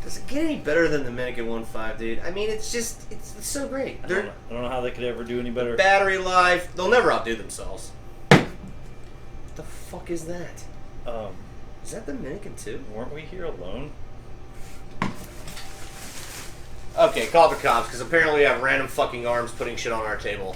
Does it get any better than the MINIKIN2, dude? I mean, it's so great. I don't know how they could ever do any better. Battery life, they'll never outdo themselves. What the fuck is that? Is that the MINIKIN2? Weren't we here alone? Okay, call the cops, because apparently we have random fucking arms putting shit on our table.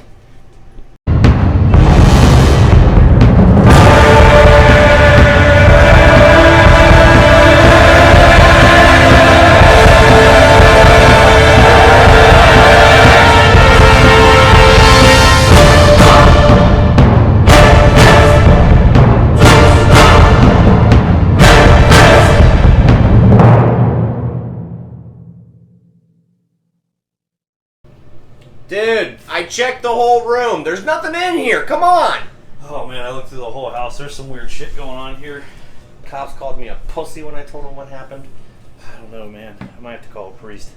Dude, I checked the whole room. There's nothing in here. Come on. Oh man, I looked through the whole house. There's some weird shit going on here. Cops called me a pussy when I told them what happened. I don't know, man. I might have to call a priest.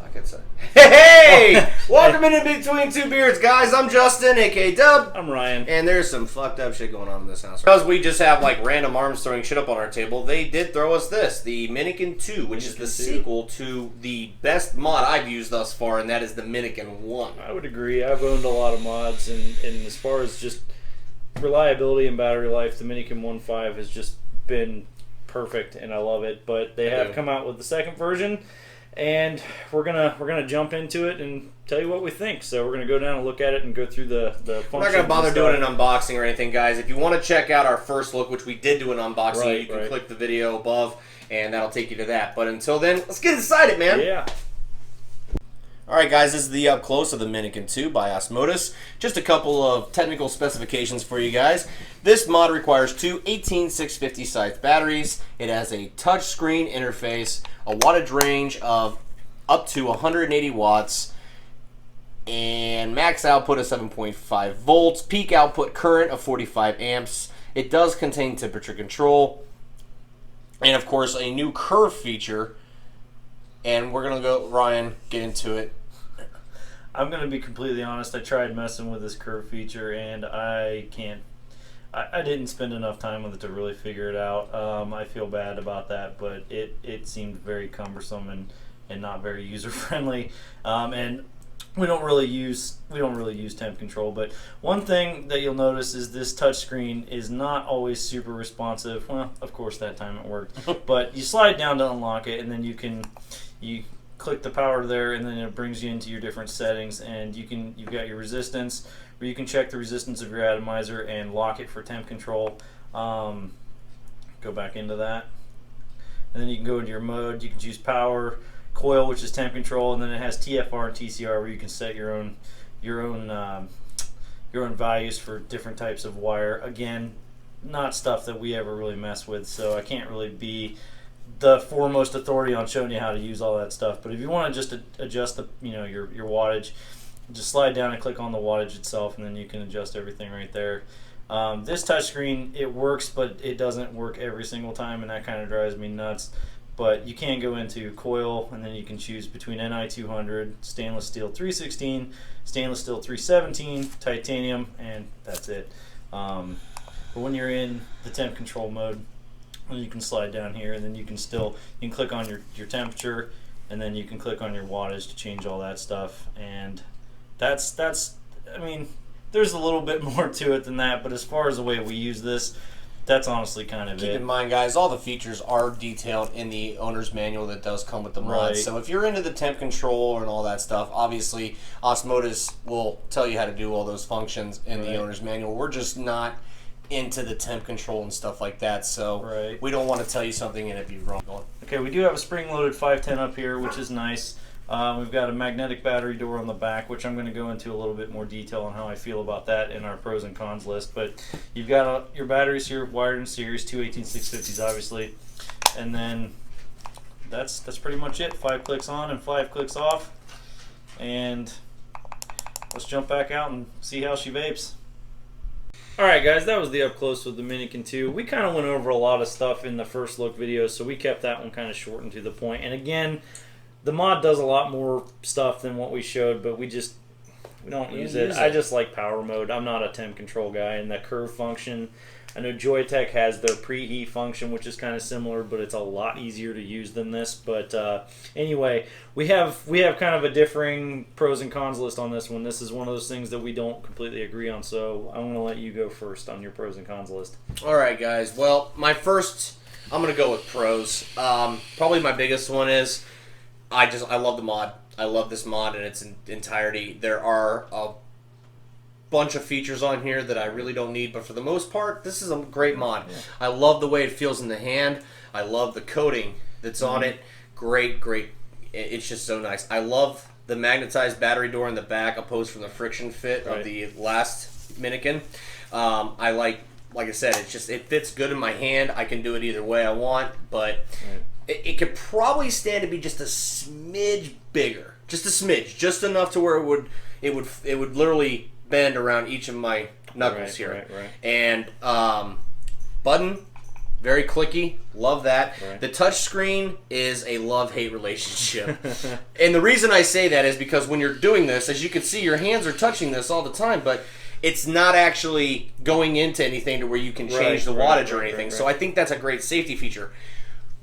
Fuck it, son. Hey! Welcome into Between Two Beards, guys. I'm Justin, aka Dub. I'm Ryan. And there's some fucked up shit going on in this house. Because we just have like random arms throwing shit up on our table, they did throw us this, the MINIKIN2, which is the sequel to the best mod I've used thus far, and that is the MINIKIN1. I would agree. I've owned a lot of mods, and as far as just reliability and battery life, the MINIKIN1 has just been perfect, and I love it. But they have come out with the second version, and we're gonna jump into it and tell you what we think. So we're gonna go down and look at it and go through the functions. We're not gonna bother doing an unboxing or anything, guys. If you want to check out our first look, which we did do an unboxing, you can click the video above, and that'll take you to that. But until then, let's get inside it, man. Yeah. Alright guys, this is the up close of the MINIKIN2 by Asmodus. Just a couple of technical specifications for you guys. This mod requires two 18650 size batteries. It has a touch screen interface, a wattage range of up to 180 watts, and max output of 7.5 volts, peak output current of 45 amps. It does contain temperature control, and of course a new curve feature. And we're going to go, Ryan, get into it. I'm going to be completely honest. I tried messing with this curve feature, and I can't. I didn't spend enough time with it to really figure it out. I feel bad about that, but it seemed very cumbersome and not very user friendly. And we don't really use temp control. But one thing that you'll notice is this touchscreen is not always super responsive. Well, of course that time it worked. But you slide down to unlock it, and then you click the power there, and then it brings you into your different settings, and you've got your resistance, where you can check the resistance of your atomizer and lock it for temp control. Go back into that, and then you can go into your mode. You can choose power, coil, which is temp control, and then it has TFR and TCR, where you can set your own values for different types of wire. Again, not stuff that we ever really mess with, so I can't really be the foremost authority on showing you how to use all that stuff. But if you want to just adjust the your wattage, just slide down and click on the wattage itself, and then you can adjust everything right there. This touchscreen, it works, but it doesn't work every single time, and that kind of drives me nuts. But you can go into coil, and then you can choose between Ni200, stainless steel 316, stainless steel 317, titanium, and that's it. But when you're in the temp control mode, you can slide down here, and then you can click on your temperature, and then you can click on your wattage to change all that stuff. And that's I mean, there's a little bit more to it than that, but as far as the way we use this, that's honestly kind of it. Keep in mind, guys, all the features are detailed in the owner's manual that does come with the mod. Right. So if you're into the temp control and all that stuff, obviously Asmodus will tell you how to do all those functions in the owner's manual. We're just not into the temp control and stuff like that, so we don't want to tell you something and it be wrong. Okay, we do have a spring-loaded 510 up here, which is nice. We've got a magnetic battery door on the back, which I'm going to go into a little bit more detail on how I feel about that in our pros and cons list. But you've got your batteries here wired in series, two 18650s obviously, and then that's pretty much it. 5 clicks on and 5 clicks off, and let's jump back out and see how she vapes. Alright guys, that was the up close with the MINIKIN2. We kind of went over a lot of stuff in the first look video, so we kept that one kind of short and to the point. And again, the mod does a lot more stuff than what we showed, but we don't use it. I just like power mode. I'm not a temp control guy, and the curve function, I know Joyetech has their preheat function, which is kind of similar, but it's a lot easier to use than this. But anyway, we have kind of a differing pros and cons list on this one. This is one of those things that we don't completely agree on, so I'm going to let you go first on your pros and cons list. All right, guys. Well, I'm going to go with pros. Probably my biggest one is I love the mod. I love this mod in its entirety. There are a bunch of features on here that I really don't need, but for the most part, this is a great mod. Yeah. I love the way it feels in the hand. I love the coating that's on it. Great. It's just so nice. I love the magnetized battery door in the back opposed from the friction fit of the last Minikin. I like I said, it fits good in my hand. I can do it either way I want, but it could probably stand to be just a smidge bigger. Just a smidge. Just enough to where it would literally bend around each of my knuckles here. Right. And button, very clicky. Love that. Right. The touch screen is a love-hate relationship. And the reason I say that is because when you're doing this, as you can see, your hands are touching this all the time, but it's not actually going into anything to where you can change the wattage or anything. So I think that's a great safety feature.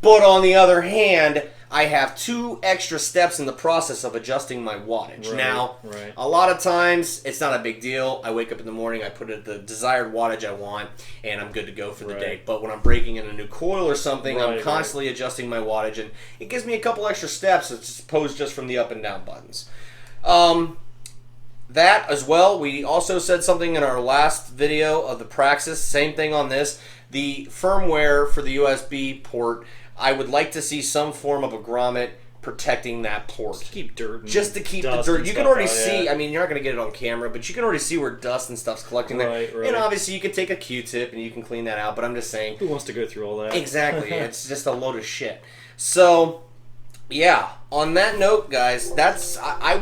But on the other hand, I have 2 extra steps in the process of adjusting my wattage. Now, a lot of times, it's not a big deal. I wake up in the morning, I put it the desired wattage I want, and I'm good to go for the day. But when I'm breaking in a new coil or something, I'm constantly adjusting my wattage, and it gives me a couple extra steps as opposed just from the up and down buttons. That as well, we also said something in our last video of the Praxis, same thing on this. The firmware for the USB port, I would like to see some form of a grommet protecting that port. Just to keep dirt. Just to keep the dirt. You can already see, I mean, you're not going to get it on camera, but you can already see where dust and stuff's collecting there. And obviously you can take a Q-tip and you can clean that out, but I'm just saying. Who wants to go through all that? Exactly. It's just a load of shit. So, yeah, on that note, guys, I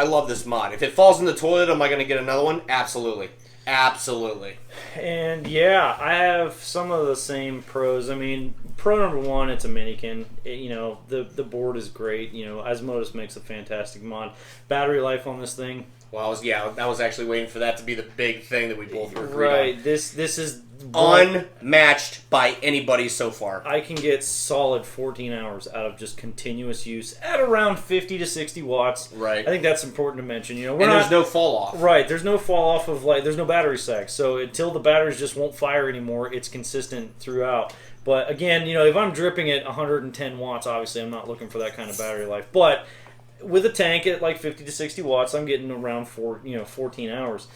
love this mod. If it falls in the toilet, am I going to get another one? Absolutely. Absolutely. And yeah, I have some of the same pros. I mean, pro number 1, it's a Minikin. The board is great. Asmodus makes a fantastic mod. Battery life on this thing. Well, I was actually waiting for that to be the big thing that we both agreed on. Right. This is unmatched by anybody so far. I can get solid 14 hours out of just continuous use at around 50 to 60 watts. Right. I think that's important to mention. There's no fall off. Right. There's no fall off of there's no battery sag. So until the batteries just won't fire anymore, it's consistent throughout. But again, if I'm dripping at 110 watts, obviously I'm not looking for that kind of battery life. But with a tank at 50 to 60 watts, I'm getting around 14 hours.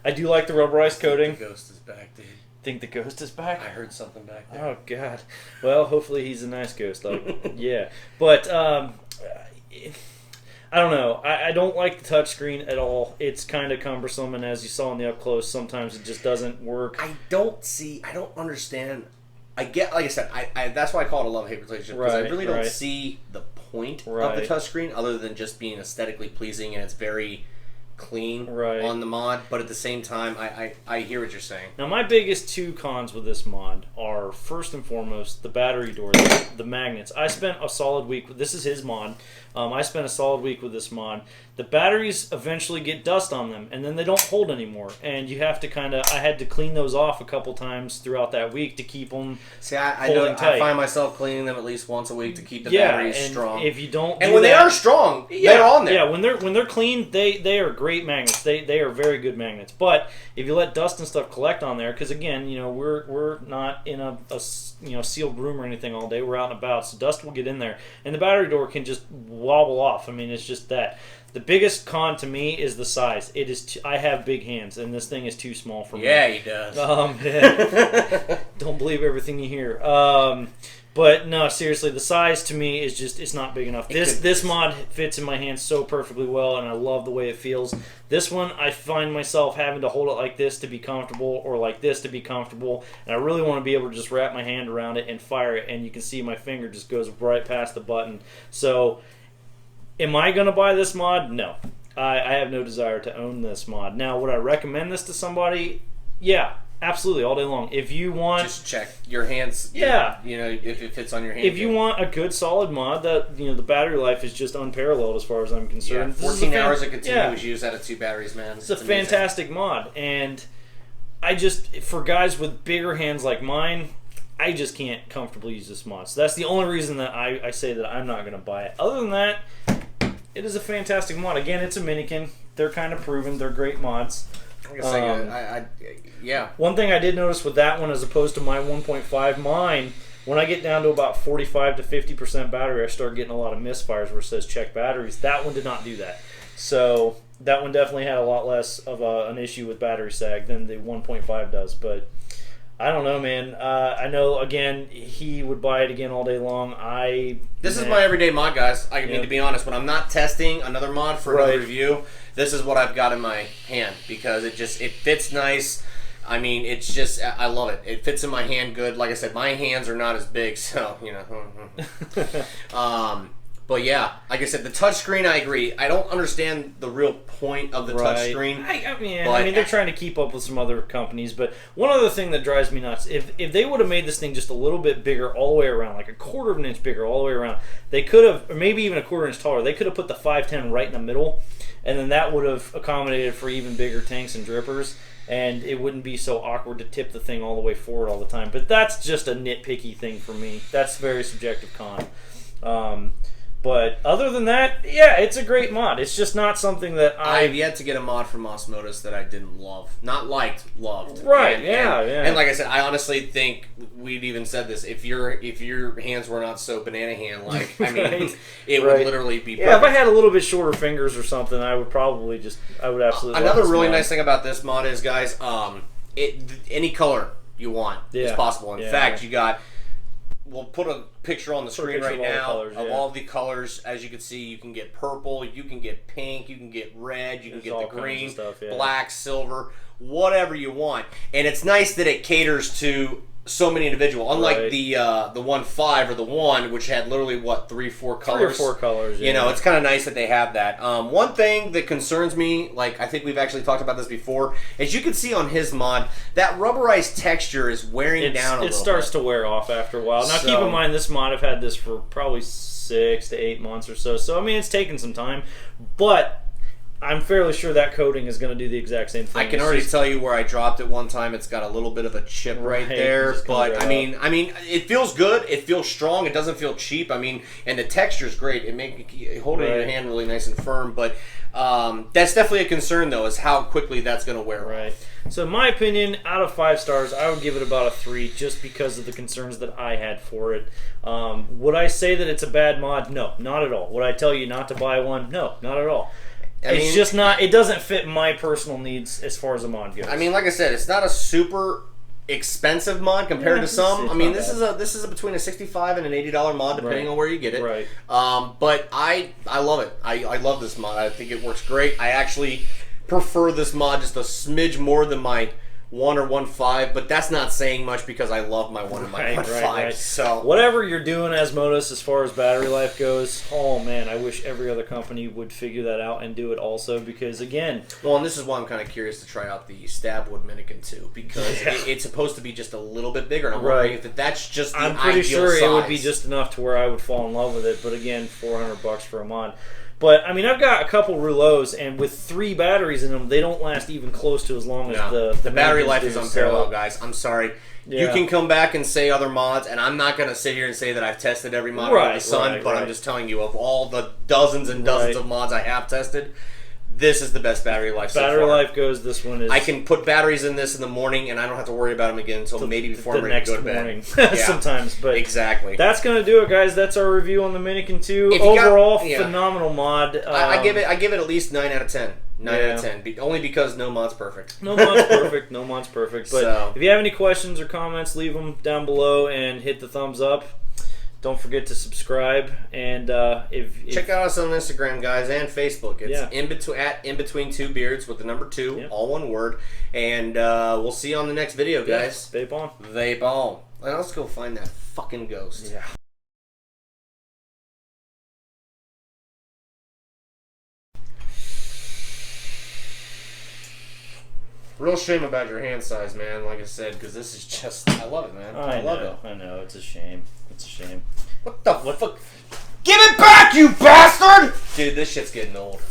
I do like the rubberized coating. The ghost is back, dude. Think the ghost is back? I heard something back there. Oh, God. Well, hopefully he's a nice ghost. Yeah. But, I don't know. I don't like the touchscreen at all. It's kind of cumbersome, and as you saw in the up close, sometimes it just doesn't work. I don't understand. Like I said, that's why I call it a love-hate relationship, because I really don't see the point of the touchscreen other than just being aesthetically pleasing, and it's very clean on the mod, but at the same time, I hear what you're saying. Now, my biggest 2 cons with this mod are, first and foremost, the battery door, the magnets. I spent a solid week with this is his mod. I spent a solid week with this mod. The batteries eventually get dust on them, and then they don't hold anymore. And you have to I had to clean those off a couple times throughout that week to keep them holding tight. I find myself cleaning them at least once a week to keep the batteries strong. If you don't, and when they are strong, they're on there. Yeah, when they're clean, they are great magnets. They are very good magnets. But if you let dust and stuff collect on there, because again, we're not in a sealed room or anything all day. We're out and about, so dust will get in there, and the battery door can just wobble off. I mean, it's just that. The biggest con to me is the size. It is. I have big hands, and this thing is too small for me. Yeah, he does. Don't believe everything you hear. But no, seriously, the size to me is it's not big enough. This mod fits in my hands so perfectly well, and I love the way it feels. This one, I find myself having to hold it like this to be comfortable, or like this to be comfortable, and I really want to be able to just wrap my hand around it and fire it, and you can see my finger just goes right past the button. So, am I going to buy this mod? No. I have no desire to own this mod. Now, would I recommend this to somebody? Yeah. Absolutely, all day long. If you want, just check your hands. Yeah, if it fits on your hand. If you want a good, solid mod that the battery life is just unparalleled as far as I'm concerned. Yeah, 14 hours of continuous use out of 2 batteries, man. It's a fantastic mod, and for guys with bigger hands like mine, I just can't comfortably use this mod. So that's the only reason that I say that I'm not going to buy it. Other than that, it is a fantastic mod. Again, it's a Minikin. They're kind of proven. They're great mods. Yeah. One thing I did notice with that one as opposed to my 1.5, mine, when I get down to about 45 to 50% battery, I start getting a lot of misfires where it says check batteries. That one did not do that. So that one definitely had a lot less of an issue with battery sag than the 1.5 does. But I don't know, man. I know, again, he would buy it again all day long. This is my everyday mod, guys. I mean, to be honest, when I'm not testing another mod for another review, this is what I've got in my hand because it fits nice. I mean, it's just, I love it. It fits in my hand good. Like I said, my hands are not as big, so, you know. But yeah, like I said, the touchscreen, I agree. I don't understand the real point of the touchscreen. I mean, they're trying to keep up with some other companies. But one other thing that drives me nuts, if they would have made this thing just a little bit bigger all the way around, like a quarter of an inch bigger all the way around, they could have, or maybe even a quarter inch taller, they could have put the 510 right in the middle, and then that would have accommodated for even bigger tanks and drippers. And it wouldn't be so awkward to tip the thing all the way forward all the time. But that's just a nitpicky thing for me. That's a very subjective con. But other than that, yeah, it's a great mod. It's just not something that I've yet to get a mod from Asmodus that I didn't love. Not liked, loved. Right, and, yeah. And like I said, I honestly think we'd even said this. If your hands were not so banana hand-like, I mean, it would literally be perfect. Yeah, if I had a little bit shorter fingers or something, I would probably absolutely Another love this really mod. nice thing about this mod is, guys, any color you want is possible. In fact, you got... We'll put a picture on the screen right now of all the colors. As you can see, you can get purple, you can get pink, you can get red, you can get the green, black, silver, whatever you want. And it's nice that it caters to so many individuals. Unlike the 1.5 or the 1, which had literally, what, 3-4 colors? 3 or 4 colors, yeah. You know, it's kind of nice that they have that. One thing that concerns me, like I think we've actually talked about this before, as you can see on his mod, that rubberized texture is wearing down a little bit. It starts to wear off after a while. Now, keep in mind, this mod, I've had this for probably 6 to 8 months or so. So, I mean, it's taken some time. But I'm fairly sure that coating is going to do the exact same thing. I can already tell you where I dropped it one time. It's got a little bit of a chip right there, but I mean, it feels good. It feels strong. It doesn't feel cheap. I mean, and the texture's great. It makes holding it in your hand really nice and firm. But that's definitely a concern, though, is how quickly that's going to wear off. So, in my opinion, out of 5 stars, I would give it about a 3, just because of the concerns that I had for it. Would I say that it's a bad mod? No, not at all. Would I tell you not to buy one? No, not at all. It's just not, it doesn't fit my personal needs as far as a mod goes. I mean, like I said, it's not a super expensive mod compared to some. I mean, this is between a $65 and an $80 mod, depending on where you get it. Right. But I love it. I love this mod. I think it works great. I actually prefer this mod just a smidge more than my 1 or 1.5, but that's not saying much because I love my 1 and my 1.5. So whatever you're doing, Asmodus, as far as battery life goes, oh man, I wish every other company would figure that out and do it also, because again, well, and this is why I'm kind of curious to try out the Stabwood MINIKIN2, because it's supposed to be just a little bit bigger, and I'm wondering if that's just the ideal size. I'm pretty sure it would be just enough to where I would fall in love with it, but again, $400 for a mod. But, I mean, I've got a couple rouleaus, and with 3 batteries in them, they don't last even close to as long as the battery life is unparalleled, guys. I'm sorry. Yeah. You can come back and say other mods, and I'm not going to sit here and say that I've tested every mod under the sun, but I'm just telling you, of all the dozens and dozens of mods I have tested, this is the best battery life so far. Battery life goes, this one is... I can put batteries in this in the morning, and I don't have to worry about them again until maybe before I'm ready to go to bed. Sometimes, but exactly. That's going to do it, guys. That's our review on the MINIKIN2. Overall, phenomenal mod. I give it at least 9 out of 10. 9 out of 10. Only because no mod's perfect. No mod's perfect. No mod's perfect. But if you have any questions or comments, leave them down below and hit the thumbs up. Don't forget to subscribe, and check out us on Instagram, guys, and Facebook. It's in between 2 beards with the number 2, all one word. And we'll see you on the next video, guys. Vape on. Vape on. And let's go find that fucking ghost. Yeah. Real shame about your hand size, man, like I said, because this is just... I love it, man. I love it. I know. It's a shame. It's a shame. What the fuck? Give it back, you bastard! Dude, this shit's getting old.